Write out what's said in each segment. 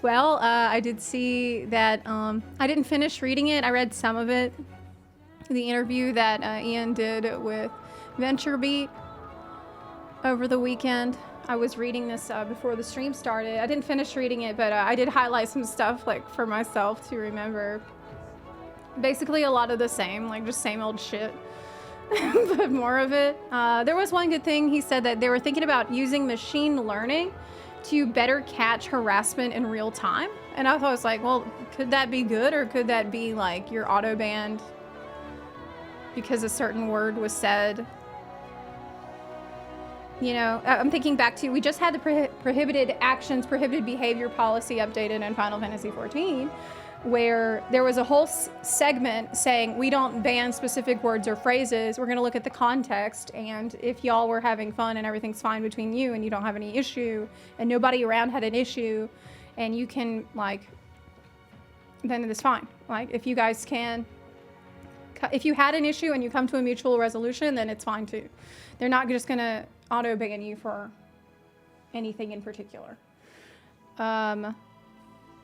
Well, I did see that. I didn't finish reading it. I read some of it. The interview that Ian did with VentureBeat over the weekend. I was reading this before the stream started. I didn't finish reading it, but I did highlight some stuff like for myself to remember. Basically a lot of the same, like just same old shit, but more of it. There was one good thing. He said that they were thinking about using machine learning to better catch harassment in real time. And I was like, well, could that be good, or could that be like you're auto banned because a certain word was said? You know, I'm thinking back to, we just had the prohibited actions, prohibited behavior policy updated in Final Fantasy XIV, where there was a whole segment saying we don't ban specific words or phrases. We're going to look at the context, and if y'all were having fun and everything's fine between you and you don't have any issue and nobody around had an issue and you can, like, then it's fine. Like, if you guys can, if you had an issue and you come to a mutual resolution, then it's fine too. They're not just going to auto ban you for anything in particular. Well,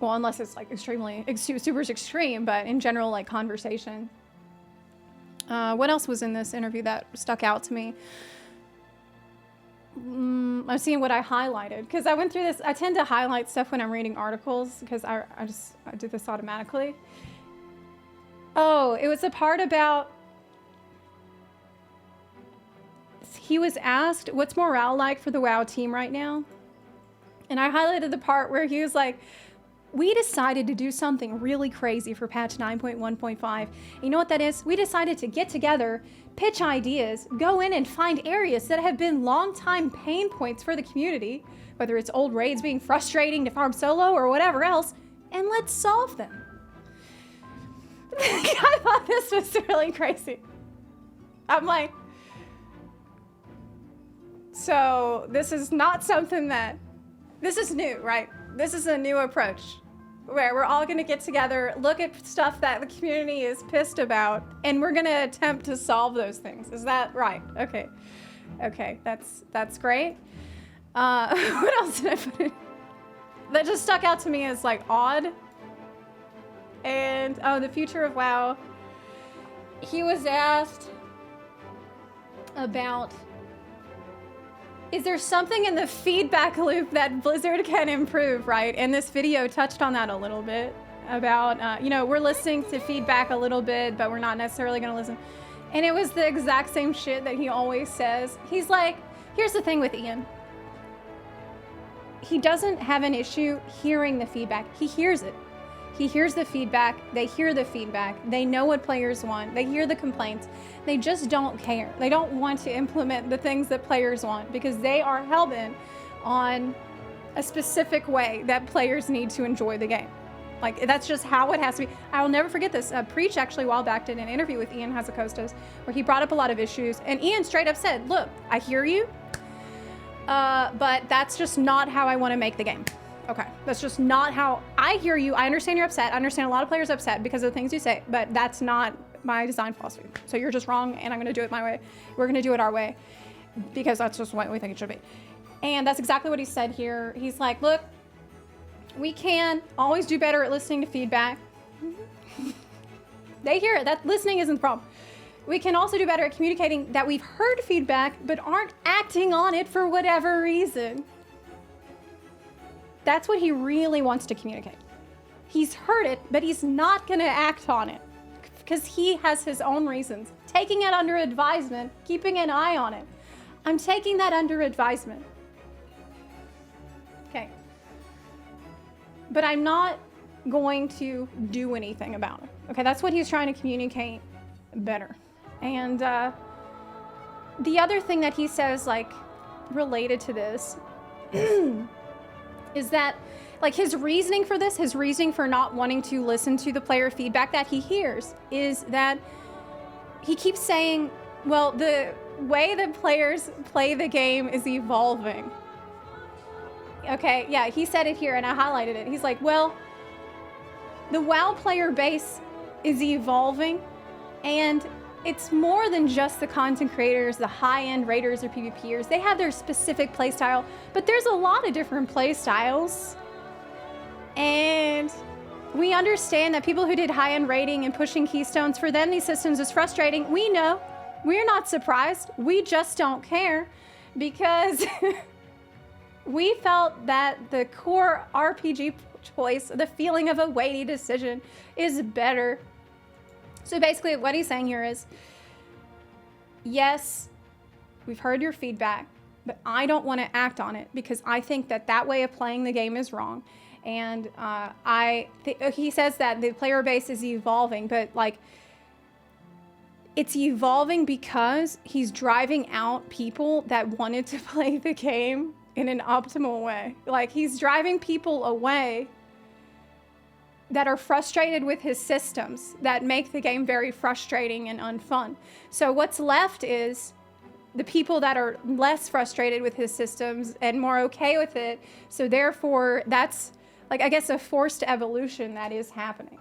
unless it's like extremely, super extreme, but in general, like conversation. What else was in this interview that stuck out to me? I'm seeing what I highlighted, because I went through this. I tend to highlight stuff when I'm reading articles, because I do this automatically. Oh, it was the part about, he was asked, what's morale like for the WoW team right now? And I highlighted the part where he was like, we decided to do something really crazy for patch 9.1.5. You know what that is? We decided to get together, pitch ideas, go in and find areas that have been long-time pain points for the community, whether it's old raids being frustrating to farm solo or whatever else, and let's solve them. I thought this was really crazy. I'm like, so this is not something that, this is new, right? This is a new approach where we're all gonna get together, look at stuff that the community is pissed about, and we're gonna attempt to solve those things. Is that right? Okay. Okay, that's great. What else did I put in? That just stuck out to me as like odd. And, oh, the future of WoW. He was asked about, is there something in the feedback loop that Blizzard can improve, right? And this video touched on that a little bit about, you know, we're listening to feedback a little bit, but we're not necessarily gonna listen. And it was the exact same shit that he always says. He's like, here's the thing with Ian. He doesn't have an issue hearing the feedback. He hears it. He hears the feedback, they hear the feedback, they know what players want, they hear the complaints, they just don't care. They don't want to implement the things that players want because they are hell-bent on a specific way that players need to enjoy the game. Like, that's just how it has to be. I'll never forget this. Preach actually a while back did an interview with Ian Hazakostas where he brought up a lot of issues, and Ian straight up said, look, I hear you, but that's just not how I want to make the game. Okay, that's just not how, I hear you, I understand you're upset, I understand a lot of players are upset because of the things you say, but that's not my design philosophy. So you're just wrong, and I'm gonna do it my way. We're gonna do it our way, because that's just what we think it should be. And that's exactly what he said here. He's like, look, we can always do better at listening to feedback. They hear it, that listening isn't the problem. We can also do better at communicating that we've heard feedback, but aren't acting on it for whatever reason. That's what he really wants to communicate. He's heard it, but he's not gonna act on it because he has his own reasons. Taking it under advisement, keeping an eye on it. I'm taking that under advisement. Okay. But I'm not going to do anything about it. Okay, that's what he's trying to communicate better. And the other thing that he says, like, related to this, is that, like, his reasoning for this, his reasoning for not wanting to listen to the player feedback that he hears, is that he keeps saying, well, the way that players play the game is evolving. Okay, yeah, he said it here and I highlighted it. He's like, well, the WoW player base is evolving, and it's more than just the content creators, the high-end raiders or PvPers. They have their specific playstyle, but there's a lot of different playstyles. And We understand that people who did high-end rating and pushing keystones, for them these systems is frustrating. We know. We're not surprised. We just don't care because we felt that the core RPG choice, the feeling of a weighty decision, is better. So basically what he's saying here is, yes, we've heard your feedback, but I don't want to act on it because I think that that way of playing the game is wrong. And he says that the player base is evolving, but like, it's evolving because he's driving out people that wanted to play the game in an optimal way. Like, he's driving people away that are frustrated with his systems that make the game very frustrating and unfun. So what's left is the people that are less frustrated with his systems and more okay with it. So therefore, that's, like, I guess, a forced evolution that is happening.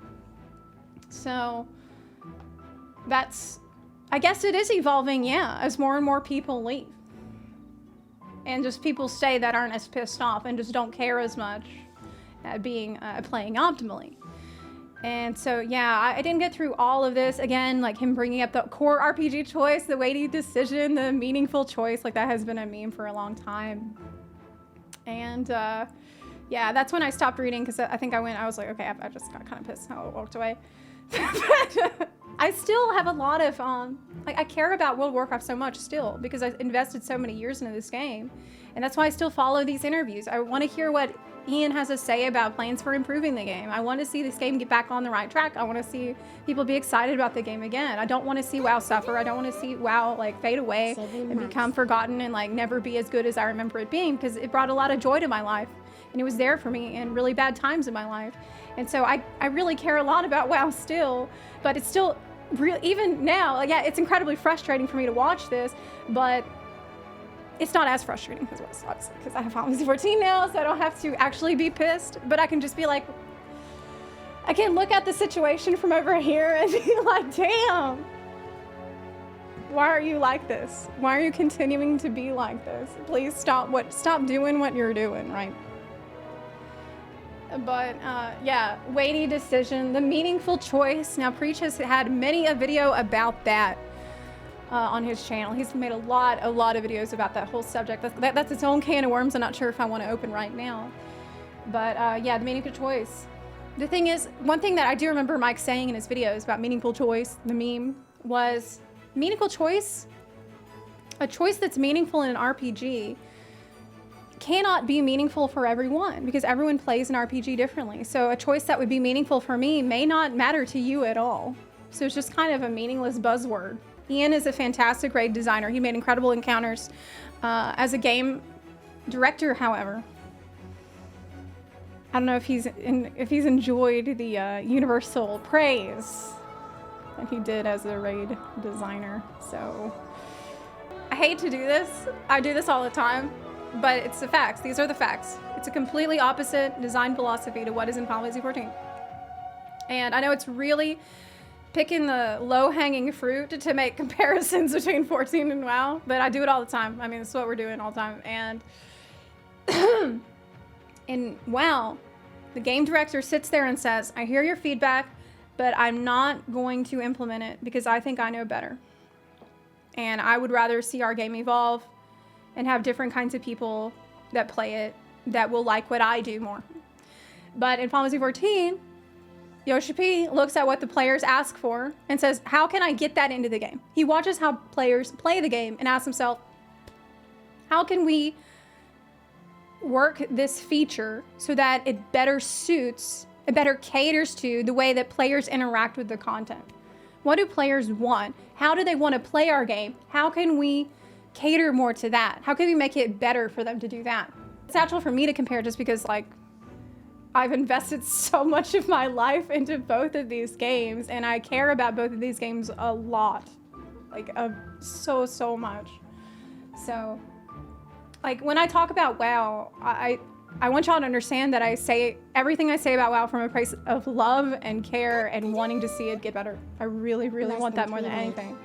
So that's, I guess it is evolving, yeah, as more and more people leave. And just people stay that aren't as pissed off and just don't care as much at being playing optimally. And so, yeah, I didn't get through all of this. Again, like him bringing up the core RPG choice, the weighty decision, the meaningful choice, like that has been a meme for a long time. And yeah, that's when I stopped reading because I think I was like, okay, I just got kind of pissed how I walked away. But I still have a lot of, like, I care about World of Warcraft so much still because I invested so many years into this game. And that's why I still follow these interviews. I want to hear what Ian has to say about plans for improving the game. I want to see this game get back on the right track. I want to see people be excited about the game again. I don't want to see WoW suffer. I don't want to see WoW like fade away and become forgotten and like never be as good as I remember it being, because it brought a lot of joy to my life and it was there for me in really bad times in my life. And so I really care a lot about WoW still, but it's still real even now. Like, yeah, it's incredibly frustrating for me to watch this, but it's not as frustrating as it was, obviously, because I have Final Fantasy 14 now, so I don't have to actually be pissed, but I can just be like, I can look at the situation from over here and be like, damn, why are you like this? Why are you continuing to be like this? Please stop doing what you're doing, right? But yeah, weighty decision, the meaningful choice. Now, Preach has had many a video about that on his channel. He's made a lot of videos about that whole subject. That's its own can of worms. I'm not sure if I want to open right now. But yeah, the meaningful choice. The thing is, one thing that I do remember Mike saying in his videos about meaningful choice, the meme, was meaningful choice, a choice that's meaningful in an RPG cannot be meaningful for everyone because everyone plays an RPG differently. So a choice that would be meaningful for me may not matter to you at all. So it's just kind of a meaningless buzzword. Ian is a fantastic raid designer. He made incredible encounters. As a game director, however, I don't know if he's enjoyed the universal praise that he did as a raid designer. So I hate to do this. I do this all the time, but it's the facts. These are the facts. It's a completely opposite design philosophy to what is in Final Fantasy 14. And I know it's really picking the low-hanging fruit to make comparisons between 14 and WoW, but I do it all the time. I mean, this is what we're doing all the time. And in WoW, the game director sits there and says, I hear your feedback, but I'm not going to implement it because I think I know better. And I would rather see our game evolve and have different kinds of people that play it that will like what I do more. But in Final Fantasy 14, Yoshi P looks at what the players ask for and says, how can I get that into the game? He watches how players play the game and asks himself, how can we work this feature so that it better suits, it better caters to the way that players interact with the content? What do players want? How do they want to play our game? How can we cater more to that? How can we make it better for them to do that? It's natural for me to compare just because, like, I've invested so much of my life into both of these games and I care about both of these games a lot. Like, so much. So, like, when I talk about WoW, I want y'all to understand that I say everything I say about WoW from a place of love and care and wanting to see it get better. I really want that more than anything.